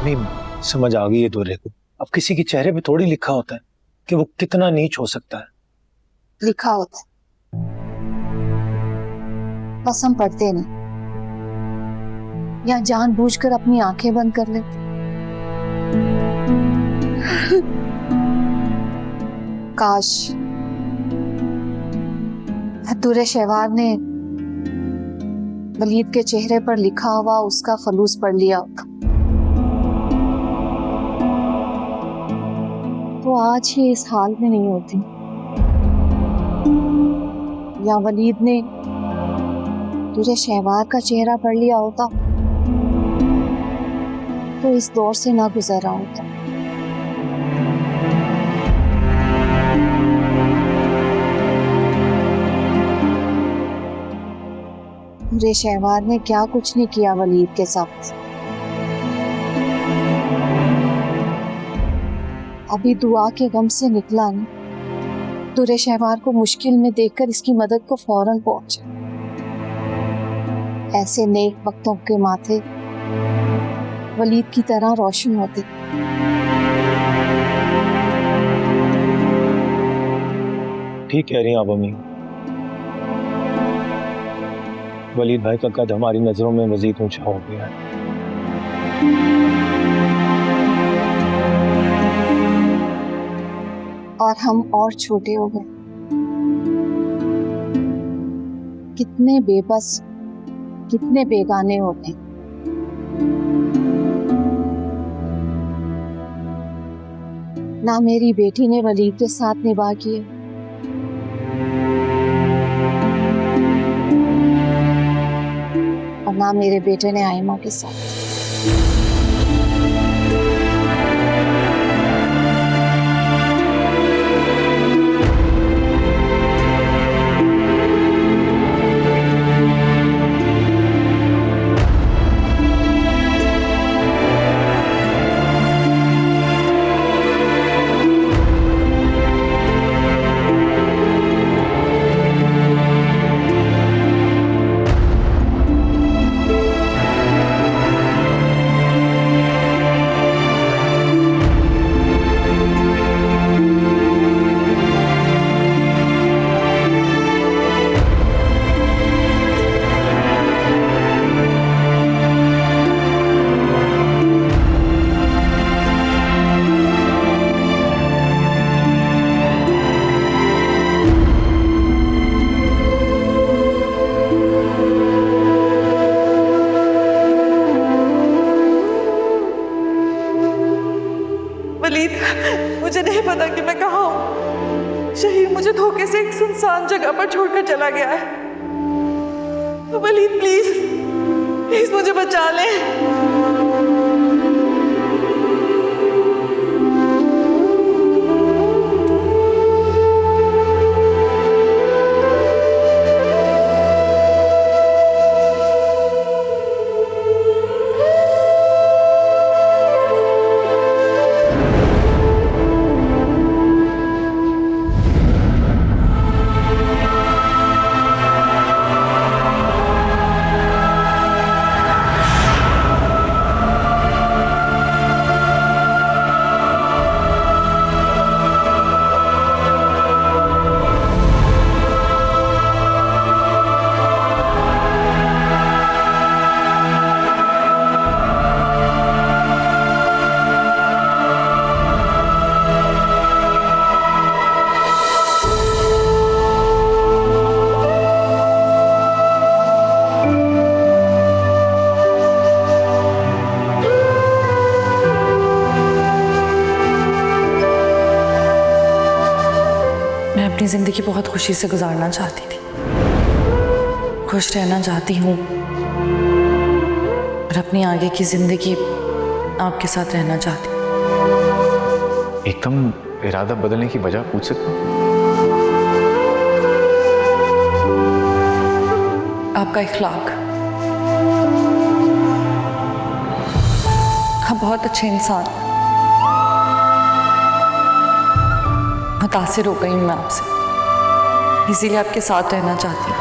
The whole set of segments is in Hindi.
नहीं समझ आ गई है दूल्हे को। अब किसी के चेहरे पे थोड़ी लिखा होता है कि वो कितना नीच हो सकता है। लिखा होता है, बस हम पढ़ते नहीं या जानबूझकर अपनी आंखें बंद कर लेते। काश दुर्रे शहवार ने वलीद के चेहरे पर लिखा हुआ उसका फलूस पढ़ लिया होता तो आज ही इस हाल में नहीं होती, या वलीद ने तुझे शहवार का चेहरा पढ़ लिया होता तो इस दौर से ना गुजर रहा होता। तुझे शहवार ने क्या कुछ नहीं किया वलीद के साथ। अभी दुआ के गम से निकला नहीं, तुरे शहवार को मुश्किल में देखकर इसकी मदद को फौरन पहुंचा। ऐसे नेक वक्तों के माथे वलीद की तरह रोशन होते। ठीक कह रही हैं आप अम्मी। वलीद भाई का कद हमारी नजरों में मजीद ऊंचा हो गया है। और हम और छोटे हो गए। कितने बेबस, कितने बेगाने हो गए। ना मेरी बेटी ने वलीद के साथ निभा किए, और ना मेरे बेटे ने आयमा के साथ। वलीद, मुझे नहीं पता कि मैं कहाँ हूँ। शहीद मुझे धोखे से एक सुनसान जगह पर छोड़कर चला गया है। वलीद प्लीज प्लीज मुझे बचा ले। मैं अपनी जिंदगी बहुत खुशी से गुजारना चाहती थी, खुश रहना चाहती हूँ और अपनी आगे की जिंदगी आपके साथ रहना चाहती हूँ। एकदम इरादा बदलने की वजह पूछ सकता हूँ? आपका इखलाक। आप बहुत अच्छे इंसान। मुतासिर हो गई मैं आपसे, इसीलिए आपके साथ रहना चाहती हूँ।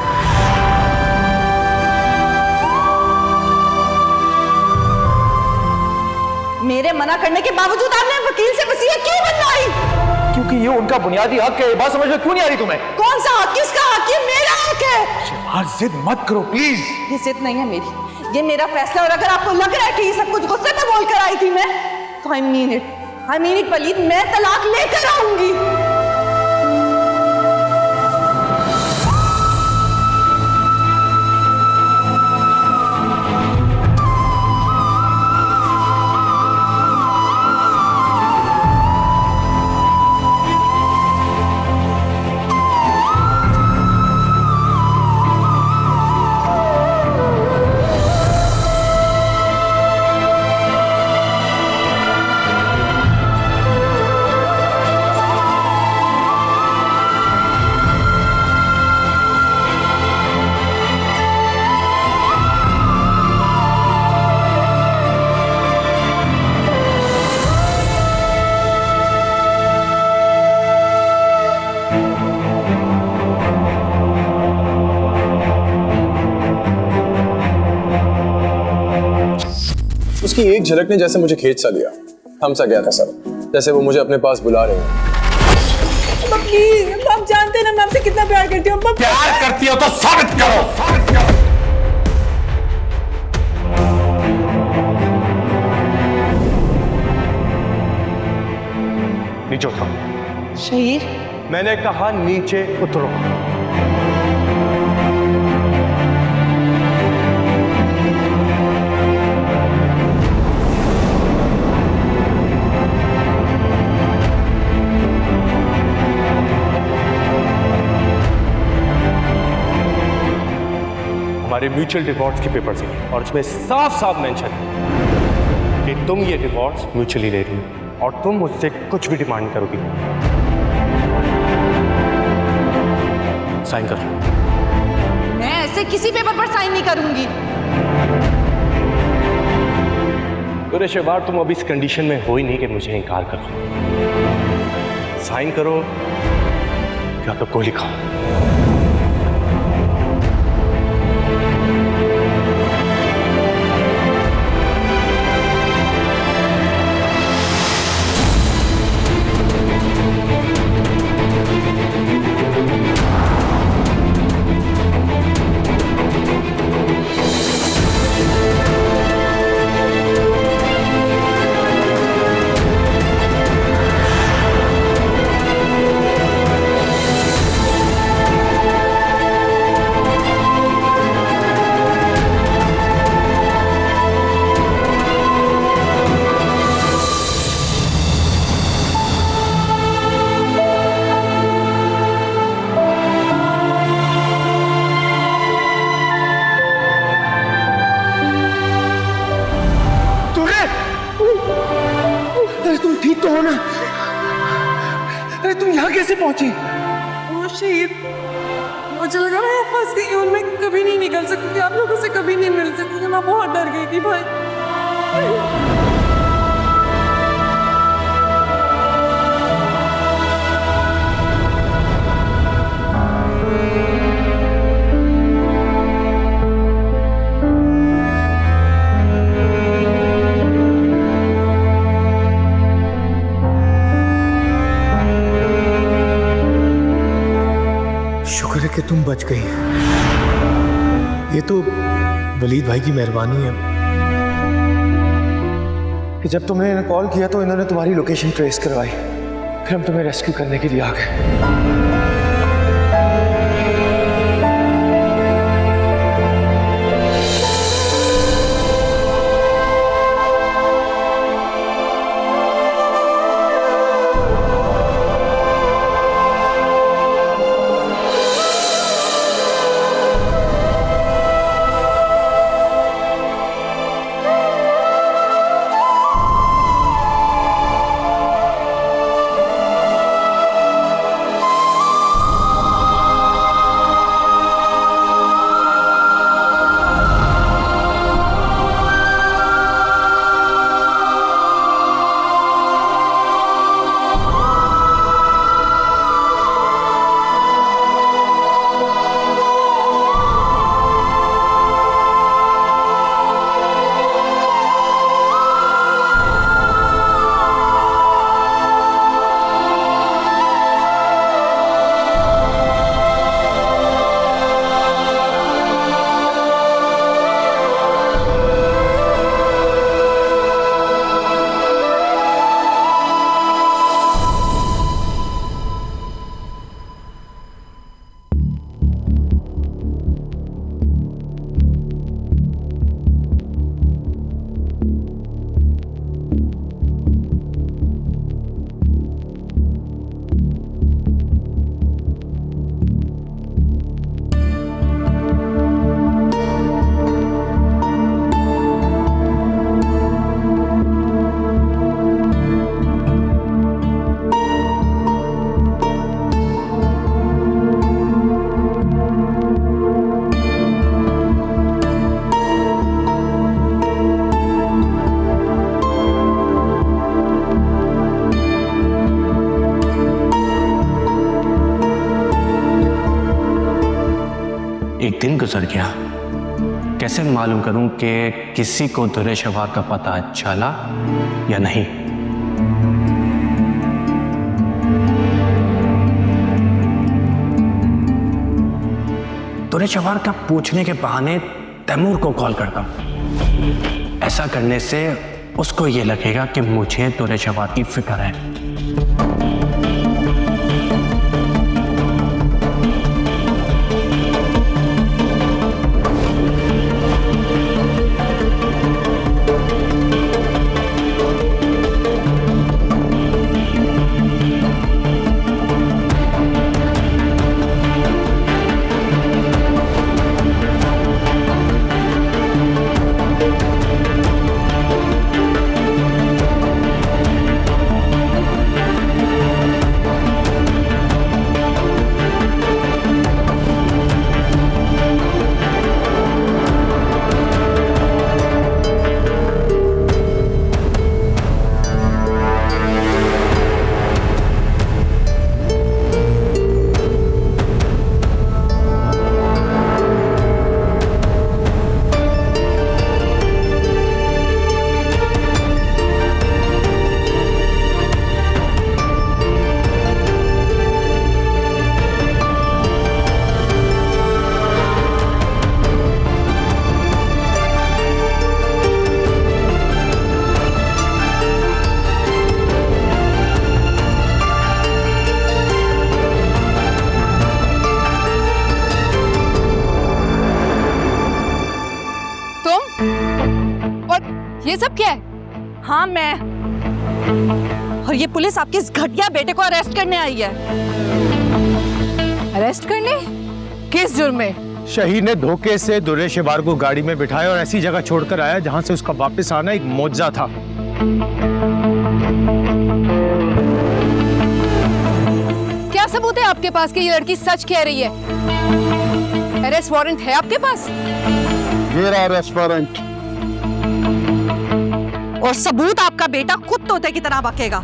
मेरे मना करने के बावजूद आपने वकील से वसीयत क्यों बनवाई? क्योंकि ये उनका बुनियादी हक है। ये बात समझ में क्यों नहीं आ रही तुम्हें? कौन सा हक? किसका हक? ये मेरा हक है। शहबाज जिद मत करो प्लीज। ये जिद नहीं है मेरी, ये मेरा फैसला। और अगर आपको लग रहा है कि ये सब कुछ गुस्से में बोलकर आई थी मैं, तो आई मीन इट वलीद, मैं तलाक लेकर आऊंगी। उसकी एक झलक ने जैसे मुझे खींच सा लिया, थम सा गया था सब, जैसे वो मुझे अपने पास बुला रहे हैं। प्लीज, आप जानते हैं ना मैं आपसे कितना प्यार करती हूँ। प्यार करती हो तो साबित करो। नीचे उतरो। शहीर, मैंने कहा नीचे उतरो। हमारे म्यूचुअल डिवोर्स के पेपर्स हैं और उसमें साफ साफ मेंशन है कि तुम ये डिवोर्स म्यूचुअली ले रही हो और तुम मुझसे कुछ भी डिमांड करोगी। साइन कर। मैं ऐसे किसी पेपर पर साइन नहीं करूंगी। अरे शहबाज, तुम अभी इस कंडीशन में हो ही नहीं कि मुझे इनकार करो। साइन करो या तो गोली खाओ। ठीक तो हो ना? अरे तुम यहाँ कैसे पहुंची? वो शहीद, मुझे लगा मैं फंस गई हूँ, मैं कभी नहीं निकल सकती, आप लोगों से कभी नहीं मिल सकती। मैं बहुत डर गई थी भाई। शुक्र है कि तुम बच गई। ये तो वलीद भाई की मेहरबानी है कि जब तुम्हें कॉल किया तो इन्होंने तुम्हारी लोकेशन ट्रेस करवाई, फिर हम तुम्हें रेस्क्यू करने के लिए आ गए। दिन गुजर गया, कैसे मालूम करूं कि किसी को दुर्रे शवार का पता चला या नहीं। दुर्रे शवार का पूछने के बहाने तैमूर को कॉल करता हूं। ऐसा करने से उसको ये लगेगा कि मुझे दुर्रे शवार की फिक्र है। ये सब क्या है? हाँ मैं, और ये पुलिस आपके इस घटिया बेटे को अरेस्ट करने आई है। अरेस्ट करने? किस जुर्म में? शहीद ने धोखे से दुर्रे शवार को गाड़ी में बिठाया और ऐसी जगह छोड़कर आया जहां से उसका वापस आना एक मौजज़ा था। क्या सबूत है आपके पास कि ये लड़की सच कह रही है? अरेस्ट वारंट है आपके पास? मेरा अरेस्ट वारंट और सबूत आपका बेटा खुद तोते की तरह बकेगा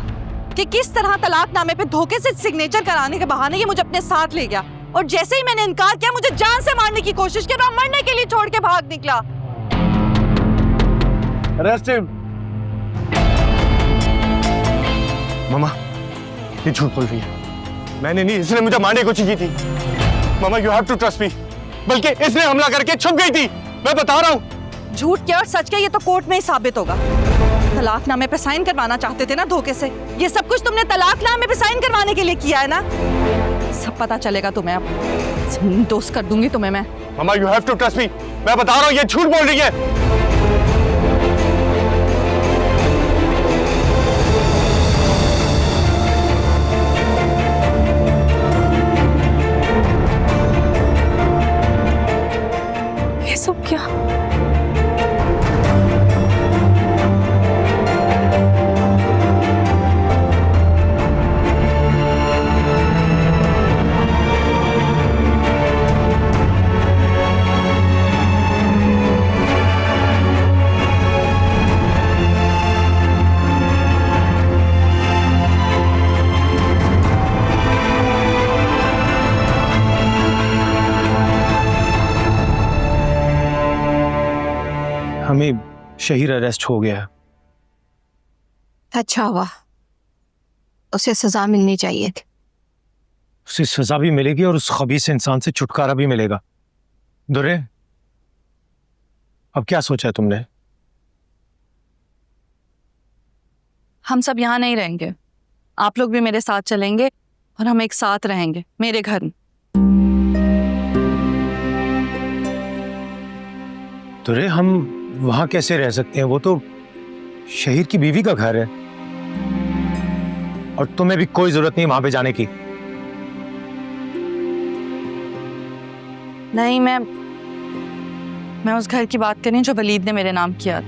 कि किस तरह तलाकनामे पे धोखे से सिग्नेचर कराने के बहाने ये मुझे अपने साथ ले गया, और जैसे ही मैंने इनकार किया मुझे जान से मारने की कोशिश की और मरने के लिए छोड़ के भाग निकला। Arrest him. मामा, ये झूठ बोल रही है। मैंने नहीं, इसने मुझे मारने की कोशिश की थी। मामा, you have to trust me. बल्कि इसने हमला करके छुप गई थी, मैं बता रहा हूँ। झूठ क्या और सच क्या ये तो कोर्ट में ही साबित होगा। तलाकनामे पे साइन करवाना चाहते थे ना धोखे से, ये सब कुछ तुमने तलाकनामे पे साइन करवाने के लिए किया है ना। सब पता चलेगा तुम्हें, अब दोस्त कर दूंगी तुम्हें मैं। मामा, you have to trust me. मैं बता रहा हूँ, ये झूठ बोल रही है। ये सब क्या? हमें शहीद अरेस्ट हो गया। अच्छा हुआ, उसे सजा मिलनी चाहिए थी। उसे सजा भी मिलेगी और उस खबीस इंसान से छुटकारा भी मिलेगा। दुर्रे, अब क्या सोचा है तुमने? हम सब यहाँ नहीं रहेंगे, आप लोग भी मेरे साथ चलेंगे और हम एक साथ रहेंगे मेरे घर में। दुर्रे, हम वहां कैसे रह सकते हैं? वो तो शहीद की बीवी का घर है और तुम्हें भी कोई जरूरत नहीं वहां पे जाने की। नहीं, मैं उस घर की बात करी जो वलीद ने मेरे नाम किया।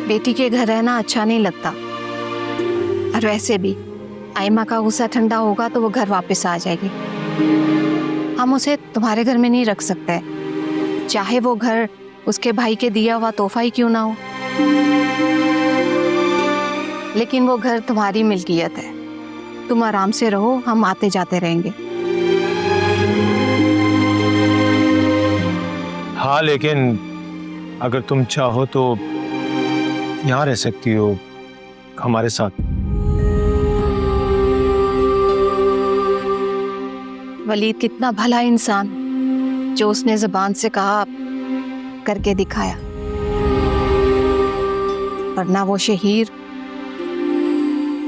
बेटी के घर रहना अच्छा नहीं लगता, और वैसे भी आयमा का गुस्सा ठंडा होगा तो वो घर वापस आ जाएगी। हम उसे तुम्हारे घर में नहीं रख सकते, चाहे वो घर उसके भाई के दिया हुआ तोहफा ही क्यों ना हो। लेकिन वो घर तुम्हारी मिल्कियत है। तुम आराम से रहो, हम आते जाते रहेंगे। हाँ, लेकिन अगर तुम चाहो तो यहाँ रह सकती हो हमारे साथ। वलीद कितना भला इंसान, जो उसने जुबान से कहा करके दिखाया, वरना वो शहीर।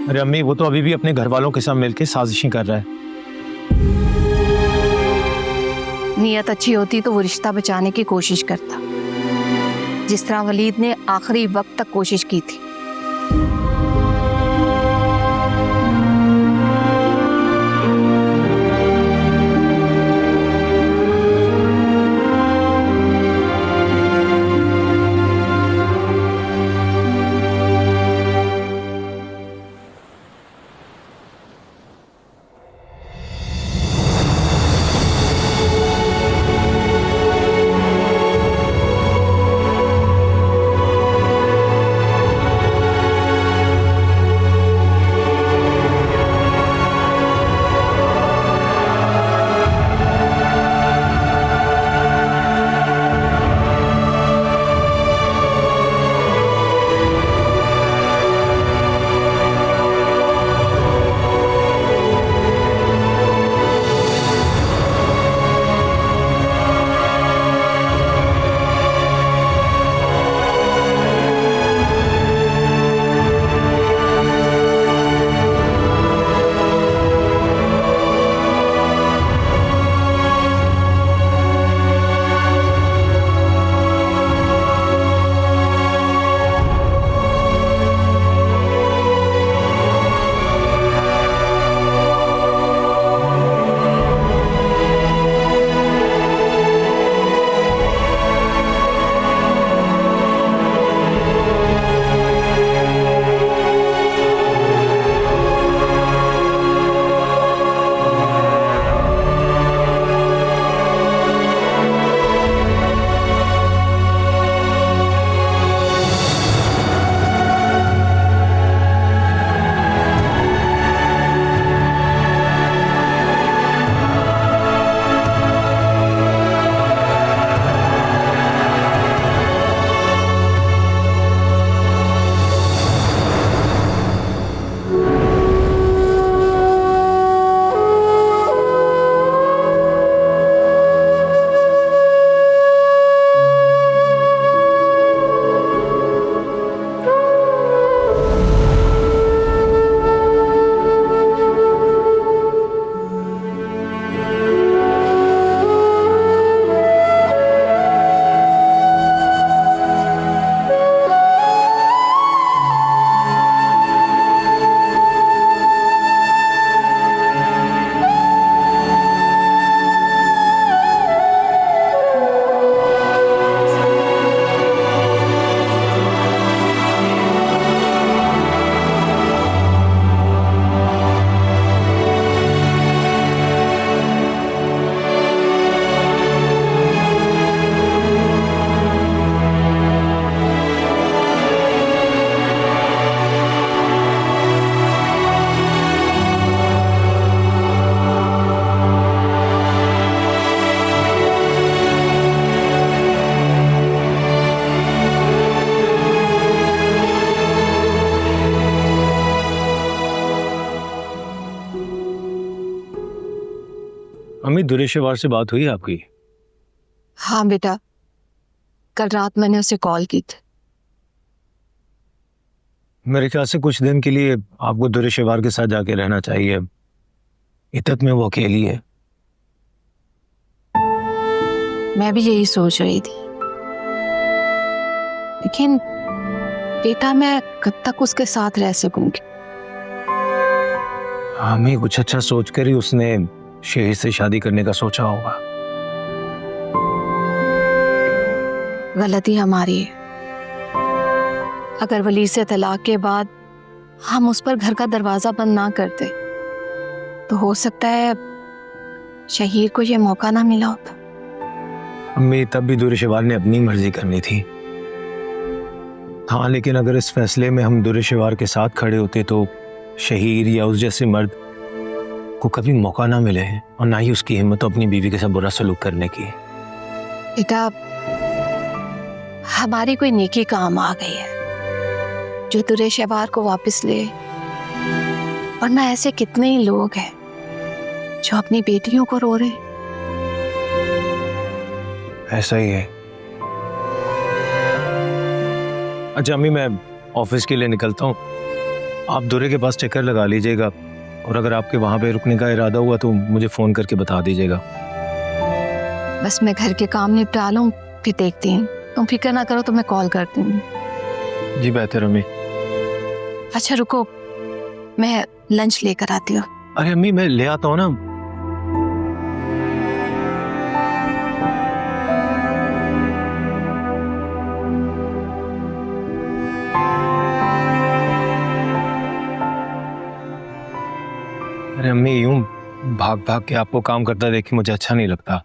अरे अम्मी, वो तो अभी भी अपने घर वालों के साथ मिलकर साजिशें कर रहा है। नीयत अच्छी होती तो वो रिश्ता बचाने की कोशिश करता, जिस तरह वलीद ने आखिरी वक्त तक कोशिश की थी। अम्मी, दुरेशवार से बात हुई आपकी? हाँ बेटा, कल रात मैंने उसे कॉल की थी। मेरे ख्याल से कुछ दिन के लिए आपको दुरेशवार के साथ जाके रहना चाहिए। इतत में वो अकेली है। मैं भी यही सोच रही थी, लेकिन बेटा मैं कब तक उसके साथ रह सकूंगी? हमें कुछ अच्छा सोचकर ही उसने शहीद से शादी करने का सोचा होगा। गलती हमारी है। अगर वली से तलाक के बाद हम उस पर घर का दरवाजा बंद ना करते तो हो सकता है शहीद को यह मौका ना मिला होता। अम्मी, तब भी दुरेशवार ने अपनी मर्जी करनी थी। हाँ, लेकिन अगर इस फैसले में हम दुरेशवार के साथ खड़े होते तो शहीर या उस जैसे मर्द को कभी मौका ना मिले और ना ही उसकी हिम्मत हो अपनी बीवी के साथ बुरा सलूक करने की। बेटा, हमारी कोई नेकी काम आ गई है जो दुरेशवार को वापस ले, वरना ऐसे कितने ही लोग हैं जो अपनी बेटियों को रो रहे। ऐसा ही है। अच्छा अम्मी, मैं ऑफिस के लिए निकलता हूँ, आप दुरे के पास चक्कर लगा लीजिएगा और अगर आपके वहां पे रुकने का इरादा हुआ तो मुझे फोन करके बता दीजिएगा। बस मैं घर के काम निपटा लूं, फिर देखती हूँ। तुम फिक्र ना करो, तो मैं कॉल करती हूँ। जी बेहतर अम्मी। अच्छा रुको, मैं लंच लेकर आती हूँ। अरे अम्मी, मैं ले आता हूँ ना। अरे अम्मी, यूं भाग भाग के आपको काम करता देख के मुझे अच्छा नहीं लगता।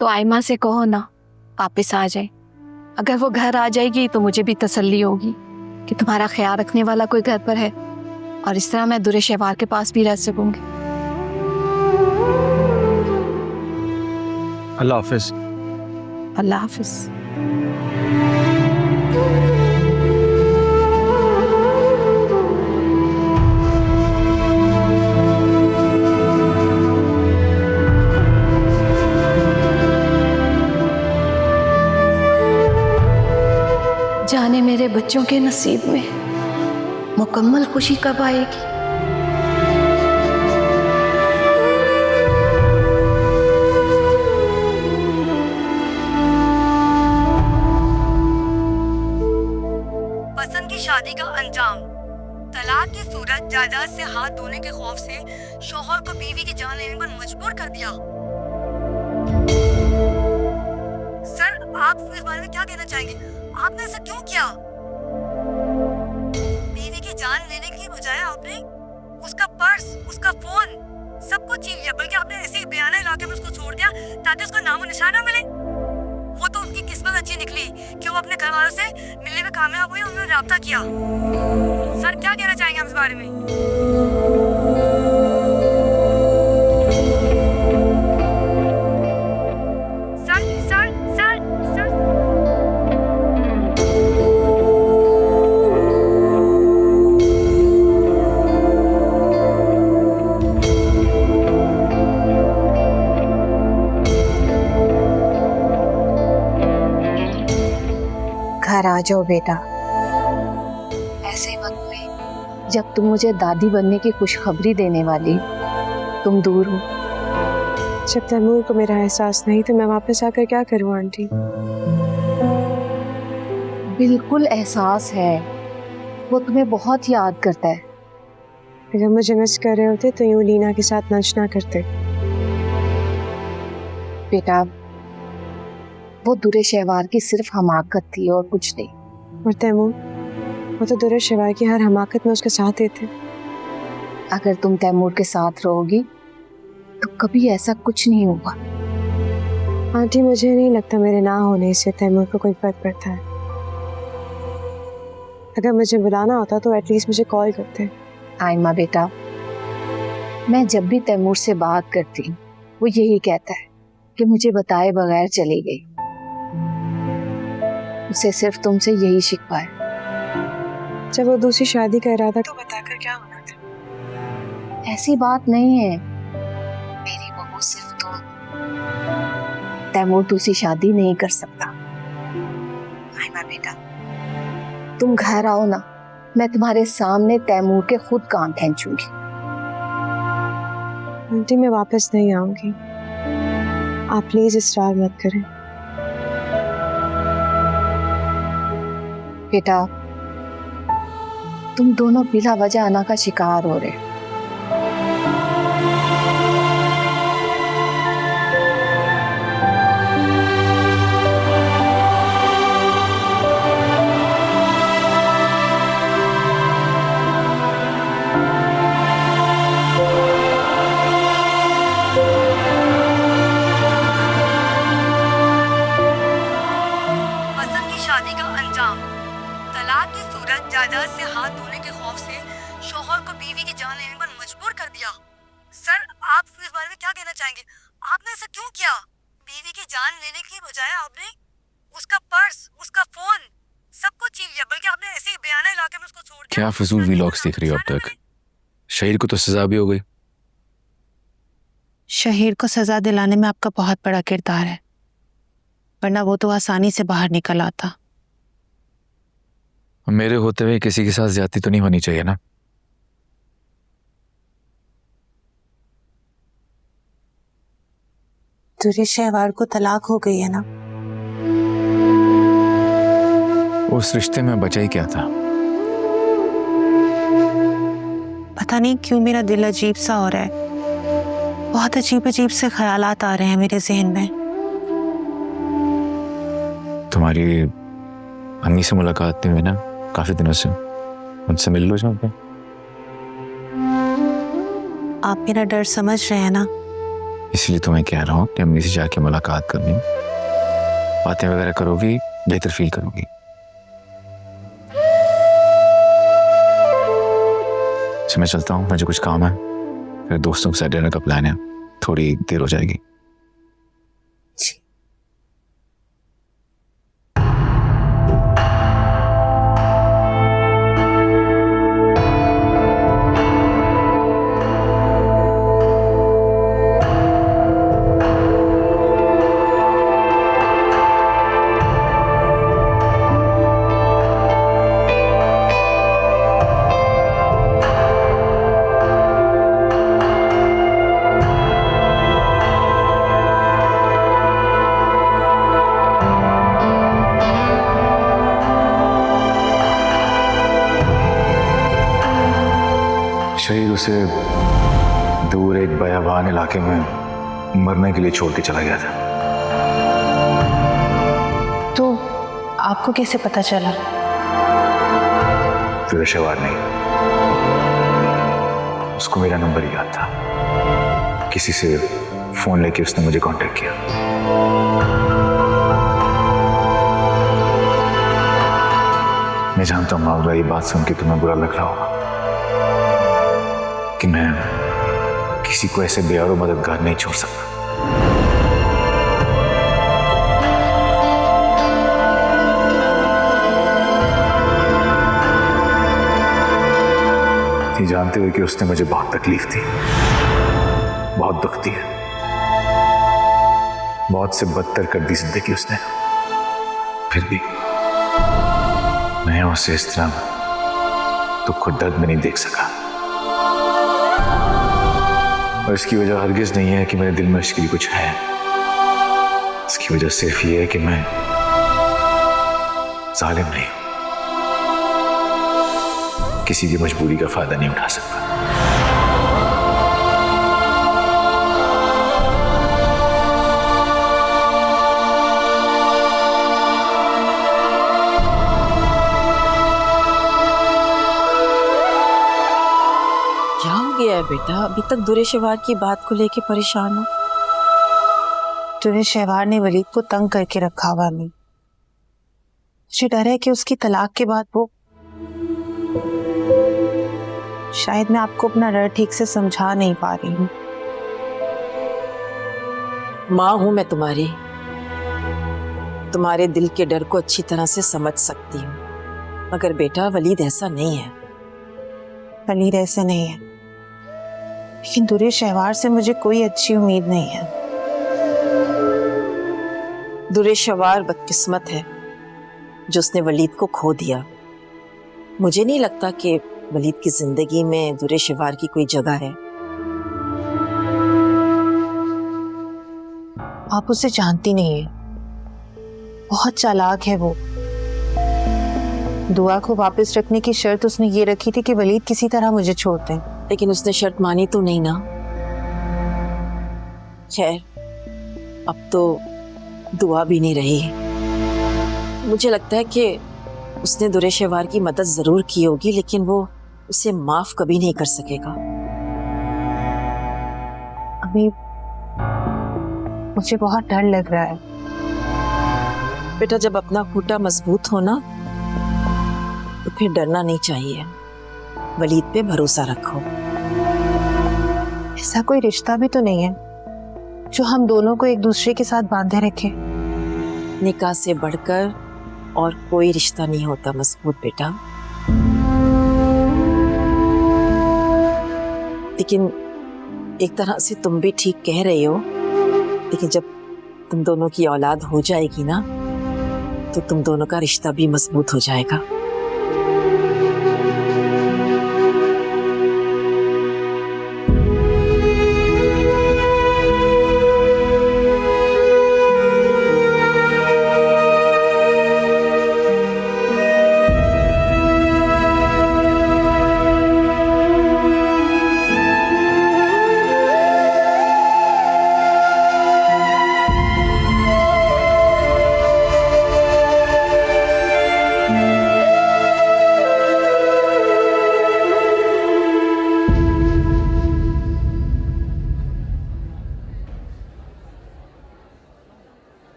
तो आयमा से कहो ना वापस आ जाए। अगर वो घर आ जाएगी तो मुझे भी तसल्ली होगी कि तुम्हारा ख्याल रखने वाला कोई घर पर है, और इस तरह मैं दुरेशवार के पास भी रह सकूंगी। अल्लाह हाफिज। अल्लाह हाफिज। जाने मेरे बच्चों के नसीब में मुकम्मल खुशी कब आएगी। पसंद की शादी का अंजाम, तलाक की सूरत जायदाद से हाथ धोने के खौफ से शौहर को बीवी की जान लेने पर मजबूर कर दिया। सर, आप इस बारे में क्या कहना चाहेंगे? आपने ऐसा क्यों किया? बीवी की जान लेने की बजाय आपने उसका पर्स, उसका फोन, सब कुछ छीन लिया, बल्कि आपने ऐसे ही बेगाना इलाके में उसको छोड़ दिया ताकि उसका नामो निशान ना मिले। वो तो उनकी किस्मत अच्छी निकली कि वो अपने घर वालों से मिलने में कामयाब हुई, उन्होंने राब्ता किया। सर, क्या कहना चाहेंगे आप इस बारे में? घर आ जाओ बेटा। ऐसे वक्त में जब तुम मुझे दादी बनने की खुशखबरी देने वाली, तुम दूर हो। जब तैमूर को मेरा एहसास नहीं तो मैं वापस आकर क्या करूं आंटी? बिल्कुल एहसास है, वो तुम्हें बहुत याद करता है। अगर मुझे मिस कर रहे होते तो यूं लीना के साथ लंच ना करते। बेटा, वो दुरेशवार की सिर्फ हमाकत थी और कुछ नहीं। और तैमूर, वो तो दुरेशवार की हर हमाकत में उसका साथ देते। अगर तुम तैमूर के साथ रहोगी तो कभी ऐसा कुछ नहीं होगा। आंटी, मुझे नहीं लगता मेरे ना होने से तैमूर को कोई फर्क पड़ता है। अगर मुझे बुलाना होता तो एटलीस्ट मुझे कॉल करते। आयमा बेटा, मैं जब भी तैमूर से बात करती हूँ वो यही कहता है कि मुझे बताए बगैर चली गई। उसे सिर्फ तुमसे यही शिकवा है। जब वो दूसरी शादी का इरादा तो बताकर क्या होना था? ऐसी बात नहीं है मेरी बहू, सिर्फ तुम। तैमूर दूसरी शादी नहीं कर सकता। आयमा बेटा, तुम घर आओ ना, मैं तुम्हारे सामने तैमूर के खुद कान खींचूंगी। आंटी, मैं वापस नहीं आऊंगी, आप प्लीज इसरार मत करें। बेटा, तुम दोनों बिला वजह अना का शिकार हो रहे हो। पसंद की शादी का अंजाम, जायदाद से हाथ धोने के खौफ से शौहर को बीवी की जान लेने पर मजबूर कर दिया। सर, आप इस बारे में क्या कहना चाहेंगे? आपने ऐसा क्यों किया? बीवी की जान लेने की बजाय आपने उसका पर्स, उसका फोन सब कुछ छीन लिया, बल्कि आपने ऐसे ही बेयाना इलाके में उसको छोड़ दिया। क्या फजूल व्लॉग्स देख रही हो अब तक? शहीर को तो सजा भी हो गई। शहीर को सजा दिलाने में आपका बहुत बड़ा किरदार है, वरना वो तो आसानी से बाहर निकल आता। मेरे होते हुए किसी के साथ ज्यादती तो नहीं होनी चाहिए ना। दुर्य शहवार को तलाक हो गई है ना? उस रिश्ते में बचा ही क्या था? पता नहीं क्यों मेरा दिल अजीब सा हो रहा है, बहुत अजीब अजीब से ख्यालात आ रहे हैं मेरे जहन में। तुम्हारी अम्मी से मुलाकात नहीं हुई ना काफी दिनों से, उनसे मिल लो जाओ। आप मेरा डर समझ रहे हैं ना? इसलिए तो मैं कह रहा हूँ कि अम्मी से जाके मुलाकात करनी, बातें वगैरह करोगी, बेहतर फील करोगी। अच्छा मैं चलता हूँ, मुझे कुछ काम है, फिर दोस्तों के साथ डिनर का प्लान है, थोड़ी देर हो जाएगी। शहीद उसे दूर एक बयाबान इलाके में मरने के लिए छोड़ के चला गया था। तो आपको कैसे पता चला? तुझे शवार नहीं, उसको मेरा नंबर याद था, किसी से फोन लेके उसने मुझे कांटेक्ट किया। मैं जानता हूं मावरा, ये बात सुन के तुम्हें बुरा लग रहा होगा कि मैं किसी को ऐसे बेयारो मददगार नहीं छोड़ सकता। ये जानते हुए कि उसने मुझे बहुत तकलीफ दी, बहुत दुख दिया, बहुत से बदतर कर दी जिंदगी उसने, फिर भी मैं उसे इस तरह दुख को दर्द में नहीं देख सका। और इसकी वजह हरगिज नहीं है कि मेरे दिल में उसके लिए कुछ है, इसकी वजह सिर्फ ये है कि मैं जालिम नहीं हूं, किसी की मजबूरी का फायदा नहीं उठा सकता। क्या हो गया है बेटा? अभी तक दुर्य शहवार की बात को लेके परेशान हो? दुर्य शहवार ने वलीद को तंग करके रखा हुआ है। मुझे डर है कि उसकी तलाक के बाद वो, शायद मैं आपको अपना डर ठीक से समझा नहीं पा रही हूँ। माँ हूं मैं तुम्हारी, तुम्हारे दिल के डर को अच्छी तरह से समझ सकती हूँ, मगर बेटा वलीद ऐसा नहीं है। वलीद ऐसे नहीं है, लेकिन दुर्य शहवार से मुझे कोई अच्छी उम्मीद नहीं है। दुर्य शहवार बदकिस्मत है जो उसने वलीद को खो दिया। मुझे नहीं लगता कि वलीद की जिंदगी में दुर्य शहवार की कोई जगह है। आप उसे जानती नहीं है, बहुत चालाक है वो। दुआ को वापस रखने की शर्त उसने ये रखी थी कि वलीद किसी तरह मुझे छोड़ दें। लेकिन उसने शर्त मानी तो नहीं ना। खैर अब तो दुआ भी नहीं रही। मुझे लगता है कि उसने दुर्य शहवार की मदद जरूर की होगी, लेकिन वो उसे माफ कभी नहीं कर सकेगा। अभी मुझे बहुत डर लग रहा है। बेटा जब अपना खूंटा मजबूत हो ना तो फिर डरना नहीं चाहिए। वलीद पे भरोसा रखो। ऐसा कोई रिश्ता भी तो नहीं है जो हम दोनों को एक दूसरे के साथ बांधे रखे। निकाह से बढ़कर और कोई रिश्ता नहीं होता मजबूत बेटा। लेकिन एक तरह से तुम भी ठीक कह रही हो, लेकिन जब तुम दोनों की औलाद हो जाएगी ना, तो तुम दोनों का रिश्ता भी मजबूत हो जाएगा।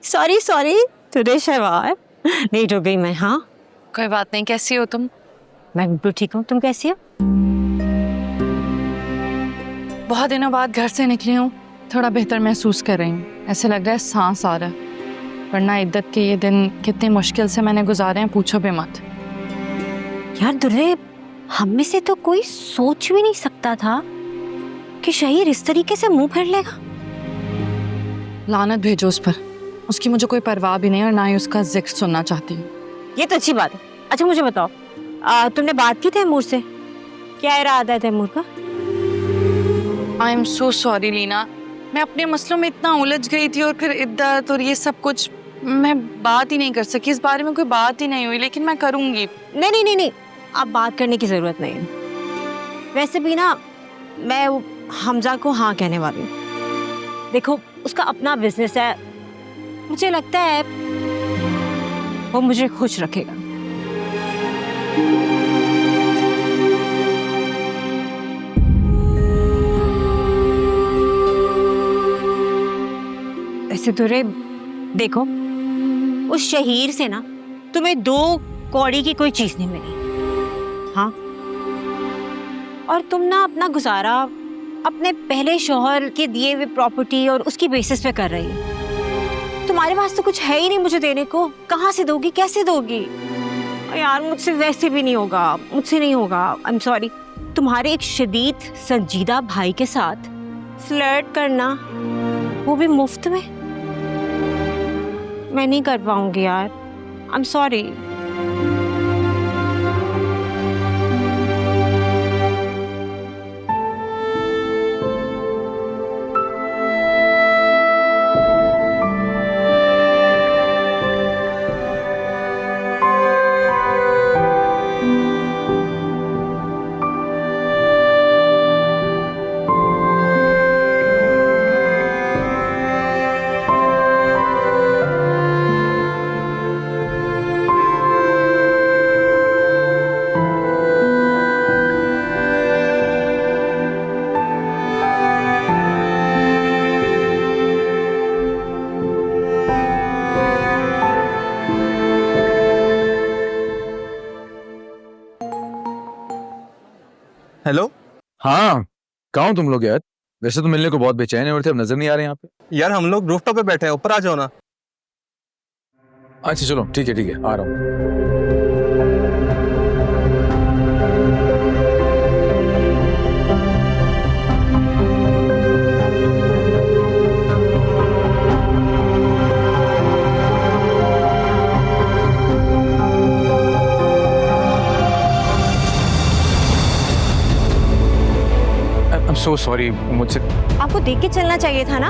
Sorry sorry today Shahwar, late हो गई मैं। हाँ कोई बात नहीं। कैसी हो तुम? मैं बिल्कुल ठीक हूँ, तुम कैसी हो? बहुत दिनों बाद घर से निकली हूँ, थोड़ा बेहतर महसूस कर रही हूँ। ऐसे लग रहा है सांस आ रहा है। वरना इद्दत के ये दिन कितनी मुश्किल से मैंने गुजारे हैं, पूछो भी मत। यार दुर्रे, हम में से तो कोई सोच भी नहीं सकता था कि शहीर इस तरीके से मुंह फेर लेगा। लानत भेजो उस पर, उसकी मुझे कोई परवाह भी नहीं और ना ही उसका जिक्र सुनना चाहती हूँ। ये तो अच्छी बात है। अच्छा मुझे बताओ, तुमने बात की तैमूर से? क्या इरादा है तैमूर का? I am so sorry Leena, मैं अपने मसलों में इतना उलझ गई थी और फिर इद्दत और ये सब कुछ, मैं बात ही नहीं कर सकी। इस बारे में कोई बात ही नहीं हुई, लेकिन मैं करूँगी। नहीं नहीं नहीं नहीं, अब बात करने की ज़रूरत नहीं है। वैसे भी ना मैं हमजा को हाँ कहने वाली हूँ। देखो उसका अपना बिजनेस है, मुझे लगता है वो मुझे खुश रखेगा। ऐसे तो रे देखो, उस शहीर से ना तुम्हें 2 कौड़ी की कोई चीज नहीं मिली। हाँ, और तुम ना अपना गुजारा अपने पहले शौहर के दिए हुए प्रॉपर्टी और उसकी बेसिस पे कर रही है। तुम्हारे पास तो कुछ है ही नहीं मुझे देने को। कहाँ से दोगी, कैसे दोगी? यार मुझसे वैसे भी नहीं होगा, मुझसे नहीं होगा। I am sorry. तुम्हारे एक शदीद संजीदा भाई के साथ फ्लर्ट करना, वो भी मुफ्त में, मैं नहीं कर पाऊंगी यार। I am sorry. हेलो। हाँ कहाँ हो तुम लोग यार? वैसे तो मिलने को बहुत बेचैन हो रहे थे, अब नजर नहीं आ रहे यहाँ पे। यार हम लोग रूफटॉप पे बैठे हैं, ऊपर आ जाओ ना। अच्छा चलो ठीक है आ रहा हूँ। सो सॉरी, मुझसे आपको देख के चलना चाहिए था ना।